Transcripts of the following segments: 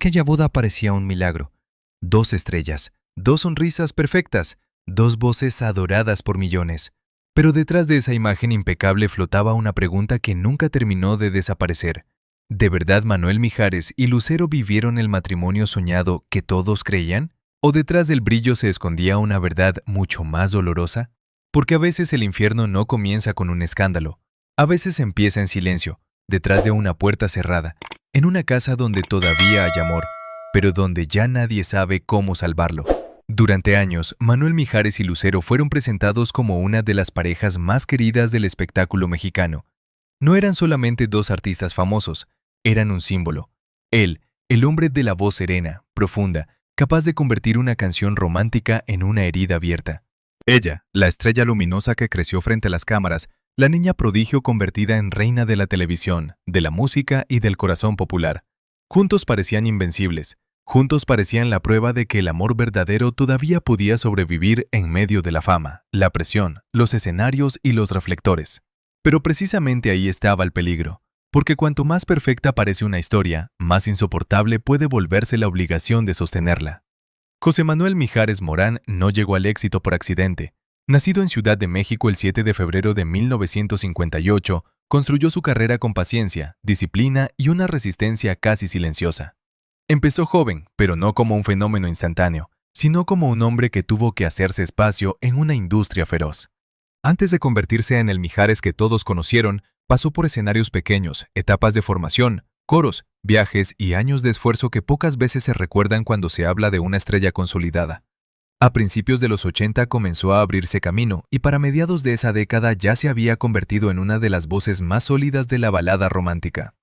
Aquella boda parecía un milagro. 2 estrellas, 2 sonrisas perfectas, 2 voces adoradas por millones. Pero detrás de esa imagen impecable flotaba una pregunta que nunca terminó de desaparecer. ¿De verdad Manuel Mijares y Lucero vivieron el matrimonio soñado que todos creían? ¿O detrás del brillo se escondía una verdad mucho más dolorosa? Porque a veces el infierno no comienza con un escándalo. A veces empieza en silencio, detrás de una puerta cerrada, en una casa donde todavía hay amor, pero donde ya nadie sabe cómo salvarlo. Durante años, Manuel Mijares y Lucero fueron presentados como una de las parejas más queridas del espectáculo mexicano. No eran solamente dos artistas famosos, eran un símbolo. Él, el hombre de la voz serena, profunda, capaz de convertir una canción romántica en una herida abierta. Ella, la estrella luminosa que creció frente a las cámaras, la niña prodigio convertida en reina de la televisión, de la música y del corazón popular. Juntos parecían invencibles. Juntos parecían la prueba de que el amor verdadero todavía podía sobrevivir en medio de la fama, la presión, los escenarios y los reflectores. Pero precisamente ahí estaba el peligro, porque cuanto más perfecta parece una historia, más insoportable puede volverse la obligación de sostenerla. José Manuel Mijares Morán no llegó al éxito por accidente. Nacido en Ciudad de México el 7 de febrero de 1958, construyó su carrera con paciencia, disciplina y una resistencia casi silenciosa. Empezó joven, pero no como un fenómeno instantáneo, sino como un hombre que tuvo que hacerse espacio en una industria feroz. Antes de convertirse en el Mijares que todos conocieron, pasó por escenarios pequeños, etapas de formación, coros, viajes y años de esfuerzo que pocas veces se recuerdan cuando se habla de una estrella consolidada. A principios de los 80 comenzó a abrirse camino y para mediados de esa década ya se había convertido en una de las voces más sólidas de la balada romántica.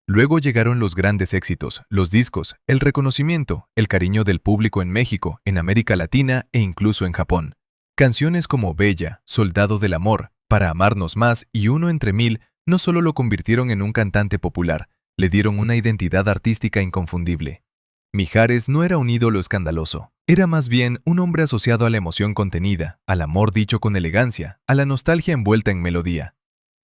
Luego llegaron los grandes éxitos, los discos, el reconocimiento, el cariño del público en México, en América Latina e incluso en Japón. Canciones como Bella, Soldado del Amor, Para amarnos más y Uno entre mil no solo lo convirtieron en un cantante popular, le dieron una identidad artística inconfundible. Mijares no era un ídolo escandaloso, era más bien un hombre asociado a la emoción contenida, al amor dicho con elegancia, a la nostalgia envuelta en melodía.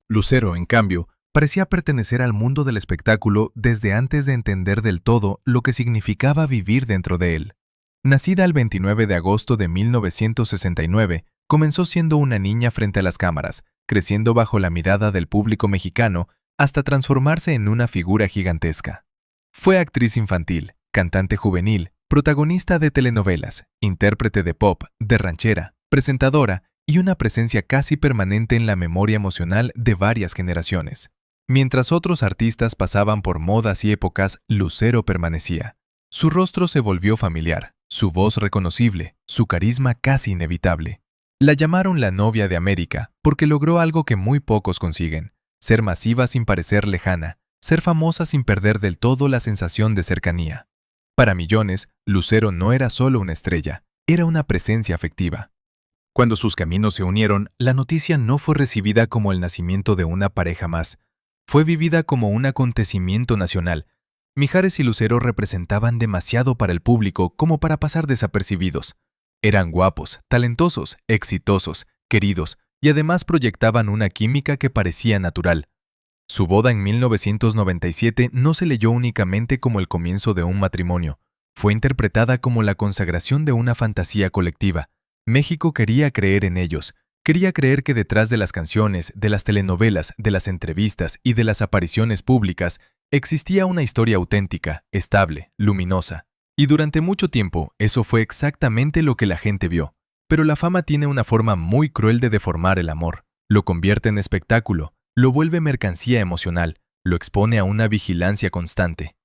Lucero, en cambio, parecía pertenecer al mundo del espectáculo desde antes de entender del todo lo que significaba vivir dentro de él. Nacida el 29 de agosto de 1969, comenzó siendo una niña frente a las cámaras, creciendo bajo la mirada del público mexicano hasta transformarse en una figura gigantesca. Fue actriz infantil, cantante juvenil, protagonista de telenovelas, intérprete de pop, de ranchera, presentadora y una presencia casi permanente en la memoria emocional de varias generaciones. Mientras otros artistas pasaban por modas y épocas, Lucero permanecía. Su rostro se volvió familiar, su voz reconocible, su carisma casi inevitable. La llamaron la novia de América porque logró algo que muy pocos consiguen: ser masiva sin parecer lejana, ser famosa sin perder del todo la sensación de cercanía. Para millones, Lucero no era solo una estrella, era una presencia afectiva. Cuando sus caminos se unieron, la noticia no fue recibida como el nacimiento de una pareja más, fue vivida como un acontecimiento nacional. Mijares y Lucero representaban demasiado para el público como para pasar desapercibidos. Eran guapos, talentosos, exitosos, queridos, y además proyectaban una química que parecía natural. Su boda en 1997 no se leyó únicamente como el comienzo de un matrimonio, fue interpretada como la consagración de una fantasía colectiva. México quería creer en ellos, quería creer que detrás de las canciones, de las telenovelas, de las entrevistas y de las apariciones públicas, existía una historia auténtica, estable, luminosa. Y durante mucho tiempo, eso fue exactamente lo que la gente vio. Pero la fama tiene una forma muy cruel de deformar el amor. Lo convierte en espectáculo, lo vuelve mercancía emocional, lo expone a una vigilancia constante.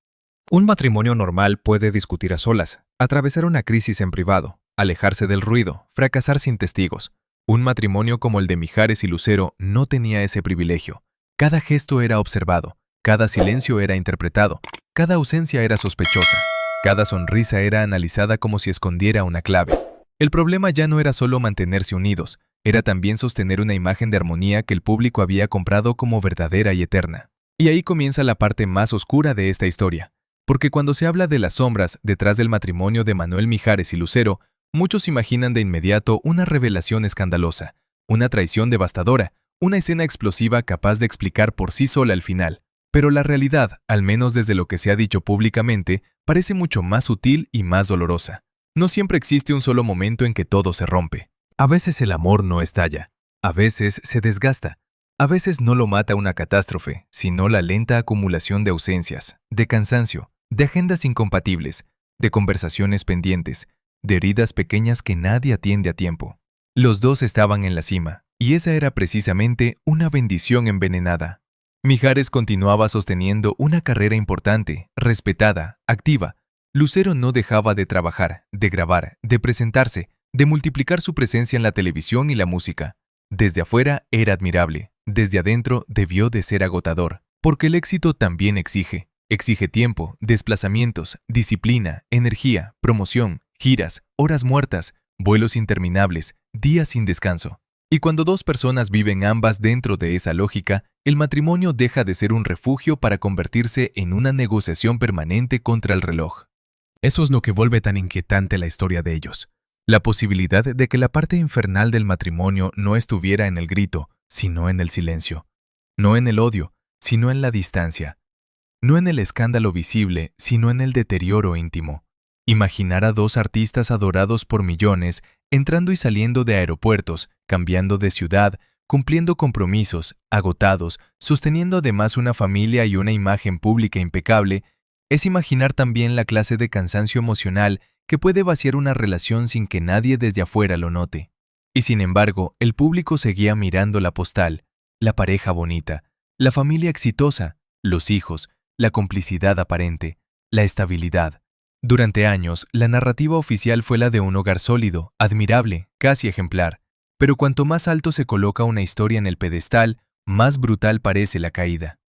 Un matrimonio normal puede discutir a solas, atravesar una crisis en privado, alejarse del ruido, fracasar sin testigos. Un matrimonio como el de Mijares y Lucero no tenía ese privilegio. Cada gesto era observado, cada silencio era interpretado, cada ausencia era sospechosa, cada sonrisa era analizada como si escondiera una clave. El problema ya no era solo mantenerse unidos, era también sostener una imagen de armonía que el público había comprado como verdadera y eterna. Y ahí comienza la parte más oscura de esta historia, porque cuando se habla de las sombras detrás del matrimonio de Manuel Mijares y Lucero, muchos imaginan de inmediato una revelación escandalosa, una traición devastadora, una escena explosiva capaz de explicar por sí sola el final. Pero la realidad, al menos desde lo que se ha dicho públicamente, parece mucho más sutil y más dolorosa. No siempre existe un solo momento en que todo se rompe. A veces el amor no estalla, a veces se desgasta, a veces no lo mata una catástrofe, sino la lenta acumulación de ausencias, de cansancio, de agendas incompatibles, de conversaciones pendientes, de heridas pequeñas que nadie atiende a tiempo. Los dos estaban en la cima, y esa era precisamente una bendición envenenada. Mijares continuaba sosteniendo una carrera importante, respetada, activa. Lucero no dejaba de trabajar, de grabar, de presentarse, de multiplicar su presencia en la televisión y la música. Desde afuera era admirable, desde adentro debió de ser agotador, porque el éxito también exige. Exige tiempo, desplazamientos, disciplina, energía, promoción, giras, horas muertas, vuelos interminables, días sin descanso. Y cuando dos personas viven ambas dentro de esa lógica, el matrimonio deja de ser un refugio para convertirse en una negociación permanente contra el reloj. Eso es lo que vuelve tan inquietante la historia de ellos. La posibilidad de que la parte infernal del matrimonio no estuviera en el grito, sino en el silencio. No en el odio, sino en la distancia. No en el escándalo visible, sino en el deterioro íntimo. Imaginar a dos artistas adorados por millones entrando y saliendo de aeropuertos, cambiando de ciudad, cumpliendo compromisos, agotados, sosteniendo además una familia y una imagen pública impecable, es imaginar también la clase de cansancio emocional que puede vaciar una relación sin que nadie desde afuera lo note. Y sin embargo, el público seguía mirando la postal, la pareja bonita, la familia exitosa, los hijos, la complicidad aparente, la estabilidad. Durante años, la narrativa oficial fue la de un hogar sólido, admirable, casi ejemplar. Pero cuanto más alto se coloca una historia en el pedestal, más brutal parece la caída.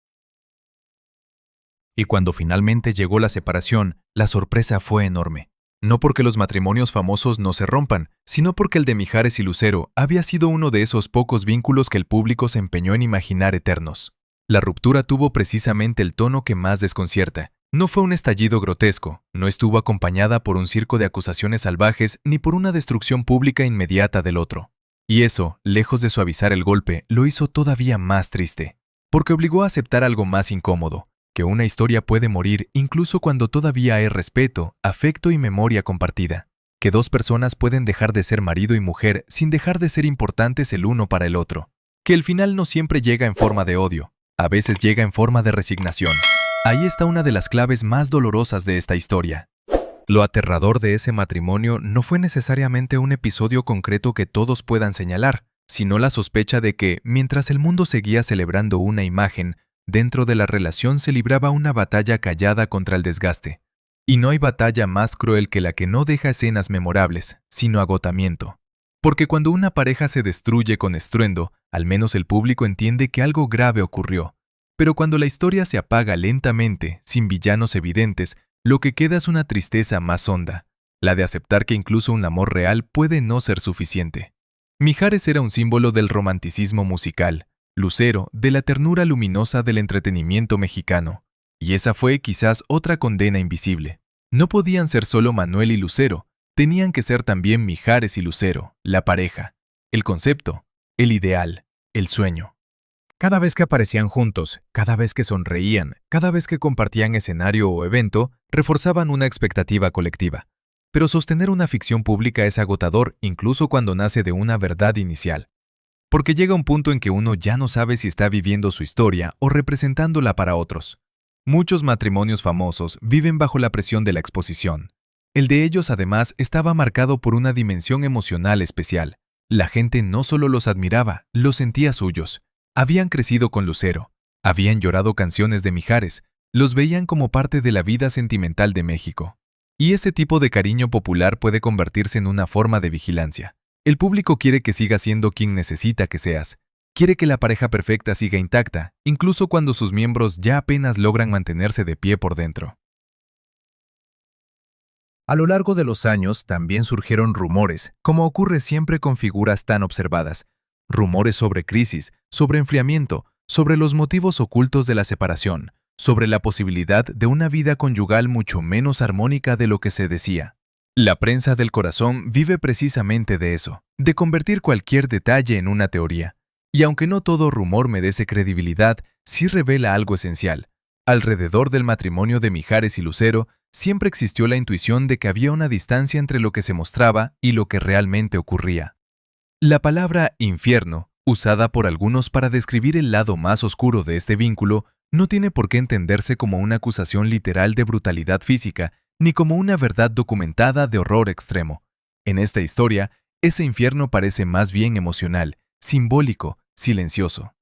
Y cuando finalmente llegó la separación, la sorpresa fue enorme. No porque los matrimonios famosos no se rompan, sino porque el de Mijares y Lucero había sido uno de esos pocos vínculos que el público se empeñó en imaginar eternos. La ruptura tuvo precisamente el tono que más desconcierta. No fue un estallido grotesco, no estuvo acompañada por un circo de acusaciones salvajes ni por una destrucción pública inmediata del otro. Y eso, lejos de suavizar el golpe, lo hizo todavía más triste, porque obligó a aceptar algo más incómodo, que una historia puede morir incluso cuando todavía hay respeto, afecto y memoria compartida, que dos personas pueden dejar de ser marido y mujer sin dejar de ser importantes el uno para el otro, que el final no siempre llega en forma de odio, a veces llega en forma de resignación. Ahí está una de las claves más dolorosas de esta historia. Lo aterrador de ese matrimonio no fue necesariamente un episodio concreto que todos puedan señalar, sino la sospecha de que, mientras el mundo seguía celebrando una imagen, dentro de la relación se libraba una batalla callada contra el desgaste. Y no hay batalla más cruel que la que no deja escenas memorables, sino agotamiento. Porque cuando una pareja se destruye con estruendo, al menos el público entiende que algo grave ocurrió. Pero cuando la historia se apaga lentamente, sin villanos evidentes, lo que queda es una tristeza más honda, la de aceptar que incluso un amor real puede no ser suficiente. Mijares era un símbolo del romanticismo musical, Lucero de la ternura luminosa del entretenimiento mexicano, y esa fue quizás otra condena invisible. No podían ser solo Manuel y Lucero, tenían que ser también Mijares y Lucero, la pareja, el concepto, el ideal, el sueño. Cada vez que aparecían juntos, cada vez que sonreían, cada vez que compartían escenario o evento, reforzaban una expectativa colectiva. Pero sostener una ficción pública es agotador incluso cuando nace de una verdad inicial. Porque llega un punto en que uno ya no sabe si está viviendo su historia o representándola para otros. Muchos matrimonios famosos viven bajo la presión de la exposición. El de ellos, además, estaba marcado por una dimensión emocional especial. La gente no solo los admiraba, los sentía suyos. Habían crecido con Lucero, habían llorado canciones de Mijares, los veían como parte de la vida sentimental de México. Y ese tipo de cariño popular puede convertirse en una forma de vigilancia. El público quiere que sigas siendo quien necesita que seas. Quiere que la pareja perfecta siga intacta, incluso cuando sus miembros ya apenas logran mantenerse de pie por dentro. A lo largo de los años también surgieron rumores, como ocurre siempre con figuras tan observadas. Rumores sobre crisis, sobre enfriamiento, sobre los motivos ocultos de la separación, sobre la posibilidad de una vida conyugal mucho menos armónica de lo que se decía. La prensa del corazón vive precisamente de eso, de convertir cualquier detalle en una teoría. Y aunque no todo rumor merece credibilidad, sí revela algo esencial. Alrededor del matrimonio de Mijares y Lucero siempre existió la intuición de que había una distancia entre lo que se mostraba y lo que realmente ocurría. La palabra infierno, usada por algunos para describir el lado más oscuro de este vínculo, no tiene por qué entenderse como una acusación literal de brutalidad física, ni como una verdad documentada de horror extremo. En esta historia, ese infierno parece más bien emocional, simbólico, silencioso.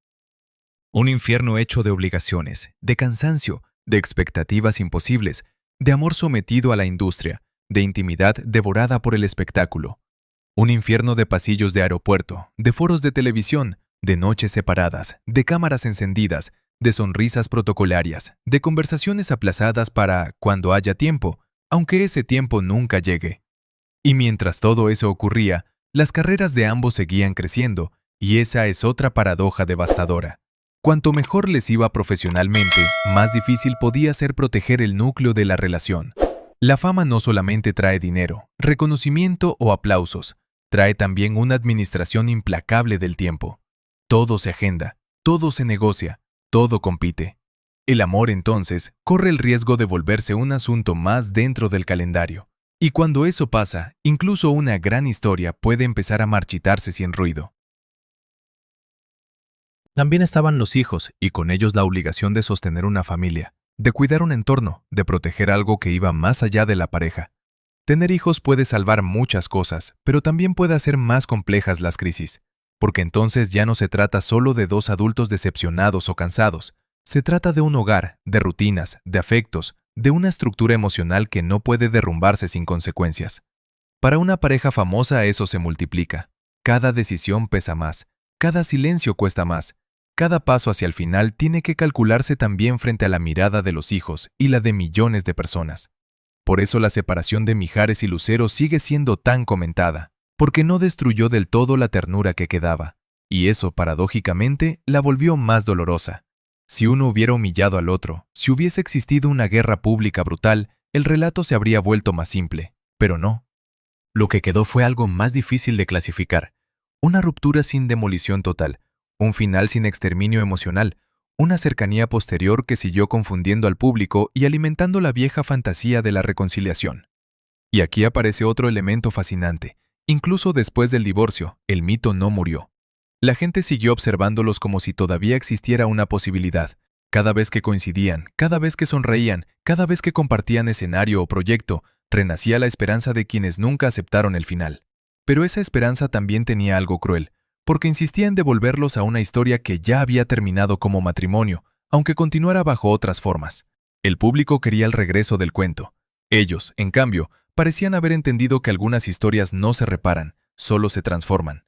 Un infierno hecho de obligaciones, de cansancio, de expectativas imposibles, de amor sometido a la industria, de intimidad devorada por el espectáculo. Un infierno de pasillos de aeropuerto, de foros de televisión, de noches separadas, de cámaras encendidas, de sonrisas protocolarias, de conversaciones aplazadas para cuando haya tiempo, aunque ese tiempo nunca llegue. Y mientras todo eso ocurría, las carreras de ambos seguían creciendo, y esa es otra paradoja devastadora. Cuanto mejor les iba profesionalmente, más difícil podía ser proteger el núcleo de la relación. La fama no solamente trae dinero, reconocimiento o aplausos, trae también una administración implacable del tiempo. Todo se agenda, todo se negocia, todo compite. El amor, entonces, corre el riesgo de volverse un asunto más dentro del calendario. Y cuando eso pasa, incluso una gran historia puede empezar a marchitarse sin ruido. También estaban los hijos, y con ellos la obligación de sostener una familia, de cuidar un entorno, de proteger algo que iba más allá de la pareja. Tener hijos puede salvar muchas cosas, pero también puede hacer más complejas las crisis, porque entonces ya no se trata solo de dos adultos decepcionados o cansados, se trata de un hogar, de rutinas, de afectos, de una estructura emocional que no puede derrumbarse sin consecuencias. Para una pareja famosa eso se multiplica. Cada decisión pesa más, cada silencio cuesta más, cada paso hacia el final tiene que calcularse también frente a la mirada de los hijos y la de millones de personas. Por eso la separación de Mijares y Lucero sigue siendo tan comentada, porque no destruyó del todo la ternura que quedaba, y eso, paradójicamente, la volvió más dolorosa. Si uno hubiera humillado al otro, si hubiese existido una guerra pública brutal, el relato se habría vuelto más simple, pero no. Lo que quedó fue algo más difícil de clasificar, una ruptura sin demolición total, un final sin exterminio emocional, una cercanía posterior que siguió confundiendo al público y alimentando la vieja fantasía de la reconciliación. Y aquí aparece otro elemento fascinante. Incluso después del divorcio, el mito no murió. La gente siguió observándolos como si todavía existiera una posibilidad. Cada vez que coincidían, cada vez que sonreían, cada vez que compartían escenario o proyecto, renacía la esperanza de quienes nunca aceptaron el final. Pero esa esperanza también tenía algo cruel, porque insistía en devolverlos a una historia que ya había terminado como matrimonio, aunque continuara bajo otras formas. El público quería el regreso del cuento. Ellos, en cambio, parecían haber entendido que algunas historias no se reparan, solo se transforman.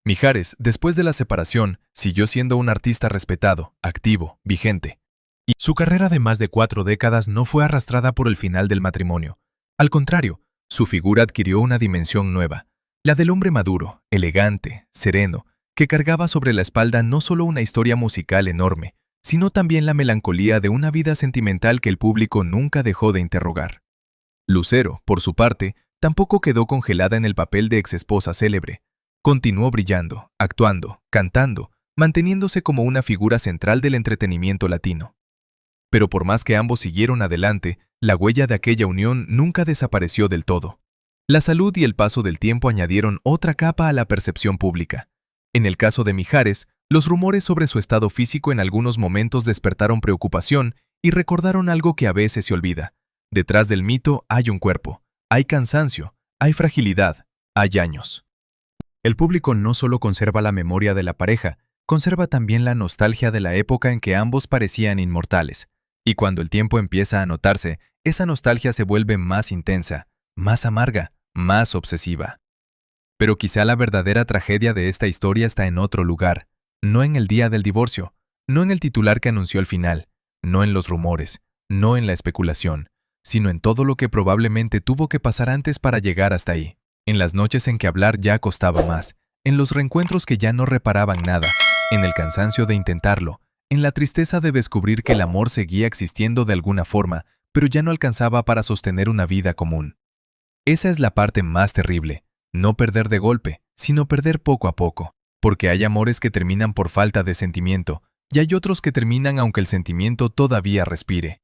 Mijares, después de la separación, siguió siendo un artista respetado, activo, vigente. Y su carrera de más de 4 décadas no fue arrastrada por el final del matrimonio. Al contrario, su figura adquirió una dimensión nueva. La del hombre maduro, elegante, sereno, que cargaba sobre la espalda no solo una historia musical enorme, sino también la melancolía de una vida sentimental que el público nunca dejó de interrogar. Lucero, por su parte, tampoco quedó congelada en el papel de exesposa célebre. Continuó brillando, actuando, cantando, manteniéndose como una figura central del entretenimiento latino. Pero por más que ambos siguieron adelante, la huella de aquella unión nunca desapareció del todo. La salud y el paso del tiempo añadieron otra capa a la percepción pública. En el caso de Mijares, los rumores sobre su estado físico en algunos momentos despertaron preocupación y recordaron algo que a veces se olvida. Detrás del mito hay un cuerpo, hay cansancio, hay fragilidad, hay años. El público no solo conserva la memoria de la pareja, conserva también la nostalgia de la época en que ambos parecían inmortales. Y cuando el tiempo empieza a notarse, esa nostalgia se vuelve más intensa, más amarga, más obsesiva. Pero quizá la verdadera tragedia de esta historia está en otro lugar, no en el día del divorcio, no en el titular que anunció el final, no en los rumores, no en la especulación, sino en todo lo que probablemente tuvo que pasar antes para llegar hasta ahí. En las noches en que hablar ya costaba más, en los reencuentros que ya no reparaban nada, en el cansancio de intentarlo, en la tristeza de descubrir que el amor seguía existiendo de alguna forma, pero ya no alcanzaba para sostener una vida común. Esa es la parte más terrible, no perder de golpe, sino perder poco a poco, porque hay amores que terminan por falta de sentimiento, y hay otros que terminan aunque el sentimiento todavía respire.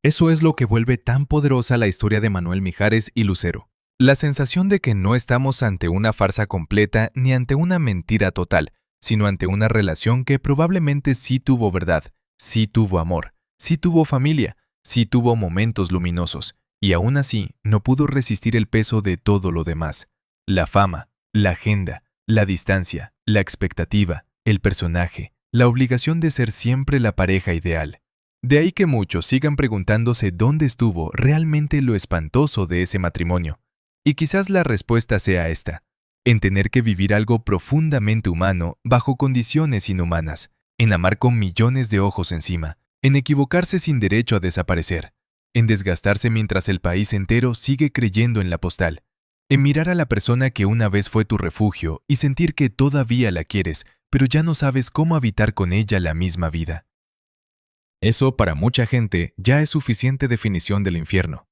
Eso es lo que vuelve tan poderosa la historia de Manuel Mijares y Lucero. La sensación de que no estamos ante una farsa completa ni ante una mentira total, sino ante una relación que probablemente sí tuvo verdad, sí tuvo amor, sí tuvo familia, sí tuvo momentos luminosos, y aún así no pudo resistir el peso de todo lo demás. La fama, la agenda, la distancia, la expectativa, el personaje, la obligación de ser siempre la pareja ideal. De ahí que muchos sigan preguntándose dónde estuvo realmente lo espantoso de ese matrimonio. Y quizás la respuesta sea esta: en tener que vivir algo profundamente humano bajo condiciones inhumanas, en amar con millones de ojos encima, en equivocarse sin derecho a desaparecer, en desgastarse mientras el país entero sigue creyendo en la postal, en mirar a la persona que una vez fue tu refugio y sentir que todavía la quieres, pero ya no sabes cómo habitar con ella la misma vida. Eso para mucha gente ya es suficiente definición del infierno.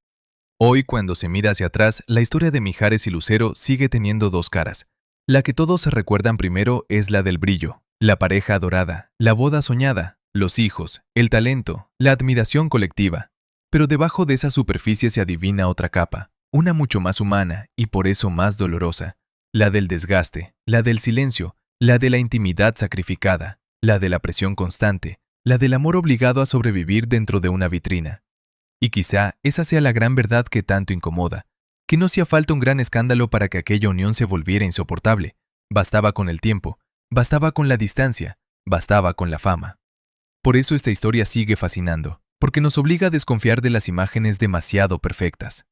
Hoy, cuando se mira hacia atrás, la historia de Mijares y Lucero sigue teniendo dos caras. La que todos se recuerdan primero es la del brillo, la pareja adorada, la boda soñada, los hijos, el talento, la admiración colectiva. Pero debajo de esa superficie se adivina otra capa, una mucho más humana y por eso más dolorosa, la del desgaste, la del silencio, la de la intimidad sacrificada, la de la presión constante, la del amor obligado a sobrevivir dentro de una vitrina. Y quizá esa sea la gran verdad que tanto incomoda, que no hacía falta un gran escándalo para que aquella unión se volviera insoportable. Bastaba con el tiempo, bastaba con la distancia, bastaba con la fama. Por eso esta historia sigue fascinando, porque nos obliga a desconfiar de las imágenes demasiado perfectas.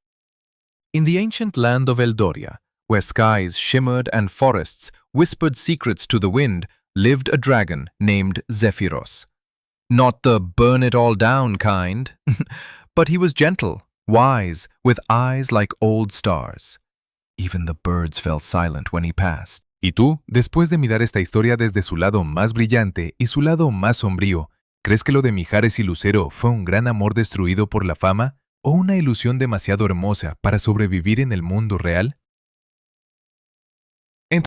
In the ancient land of Eldoria, where skies shimmered and forests whispered secrets to the wind, lived a dragon named Zephyros. Not the burn-it-all-down kind, but he was gentle, wise, with eyes like old stars. Even the birds fell silent when he passed. ¿Y tú, después de mirar esta historia desde su lado más brillante y su lado más sombrío, crees que lo de Mijares y Lucero fue un gran amor destruido por la fama o una ilusión demasiado hermosa para sobrevivir en el mundo real?